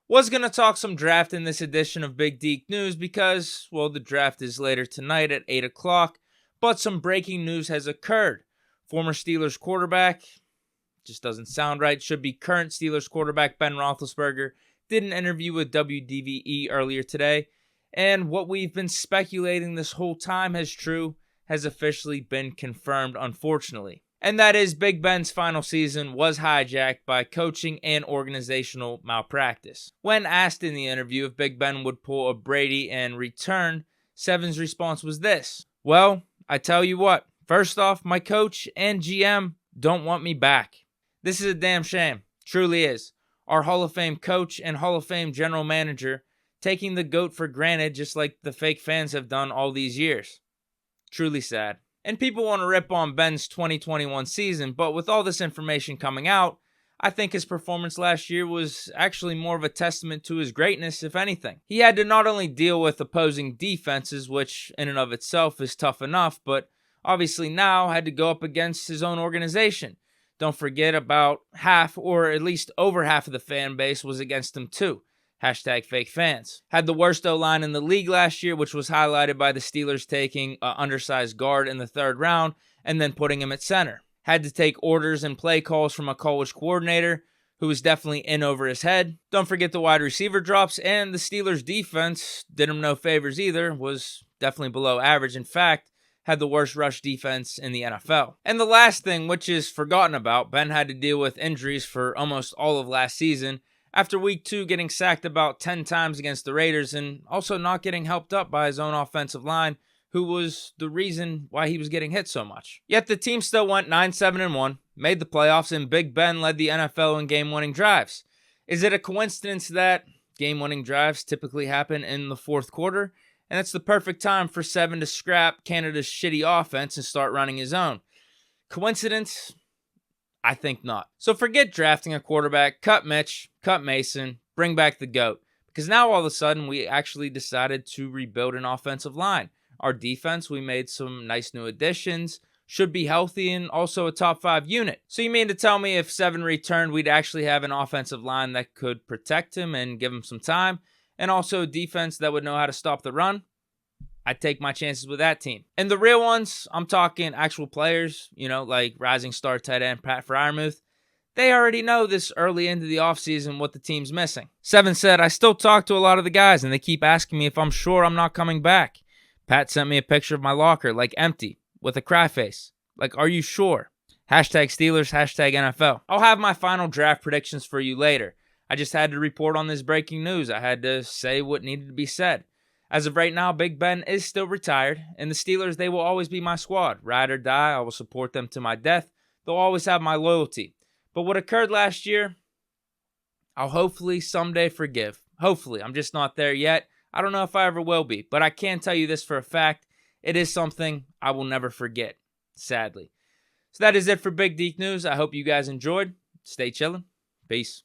Was going to talk some draft in this edition of Big Deke News because, well, the draft is later tonight at 8 o'clock, but some breaking news has occurred. Former Steelers quarterback, just doesn't sound right, should be current Steelers quarterback Ben Roethlisberger, did an interview with WDVE earlier today, and what we've been speculating this whole time as true has officially been confirmed, unfortunately. And that is Big Ben's final season was hijacked by coaching and organizational malpractice. When asked in the interview if Big Ben would pull a Brady and return, Seven's response was this: "Well, I tell you what, first off, my coach and GM don't want me back. This is a damn shame, truly is. Our Hall of Fame coach and Hall of Fame general manager taking the GOAT for granted just like the fake fans have done all these years. Truly sad." And people want to rip on Ben's 2021 season, but with all this information coming out, I think his performance last year was actually more of a testament to his greatness, if anything. He had to not only deal with opposing defenses, which in and of itself is tough enough, but obviously now had to go up against his own organization. Don't forget about half, or at least over half of the fan base was against him too. Hashtag fake fans. Had the worst O-line in the league last year, which was highlighted by the Steelers taking an undersized guard in the third round and then putting him at center. Had to take orders and play calls from a college coordinator who was definitely in over his head. Don't forget the wide receiver drops, and the Steelers defense did him no favors either, was definitely below average. In fact, had the worst rush defense in the NFL. And the last thing, which is forgotten about, Ben had to deal with injuries for almost all of last season, after week 2 getting sacked about 10 times against the Raiders and also not getting helped up by his own offensive line, who was the reason why he was getting hit so much. Yet the team still went 9-7-1, made the playoffs, and Big Ben led the NFL in game-winning drives. Is it a coincidence that game-winning drives typically happen in the fourth quarter? And it's the perfect time for Seven to scrap Canada's shitty offense and start running his own. Coincidence? I think not. So forget drafting a quarterback, cut Mitch, cut Mason, bring back the GOAT. Because now all of a sudden we actually decided to rebuild an offensive line. Our defense, we made some nice new additions, should be healthy and also a top 5 unit. So you mean to tell me if Seven returned, we'd actually have an offensive line that could protect him and give him some time, and also a defense that would know how to stop the run? I'd take my chances with that team. And the real ones, I'm talking actual players, like rising star tight end Pat Freiermuth. They already know this early into the offseason what the team's missing. Seven said, "I still talk to a lot of the guys, and they keep asking me if I'm sure I'm not coming back. Pat sent me a picture of my locker, like empty, with a cry face. Like, are you sure? Hashtag Steelers, hashtag NFL. I'll have my final draft predictions for you later. I just had to report on this breaking news. I had to say what needed to be said. As of right now, Big Ben is still retired, and the Steelers, they will always be my squad. Ride or die, I will support them to my death. They'll always have my loyalty. But what occurred last year, I'll hopefully someday forgive. Hopefully. I'm just not there yet. I don't know if I ever will be, but I can tell you this for a fact. It is something I will never forget, sadly. So that is it for Big Deke News. I hope you guys enjoyed. Stay chillin'. Peace.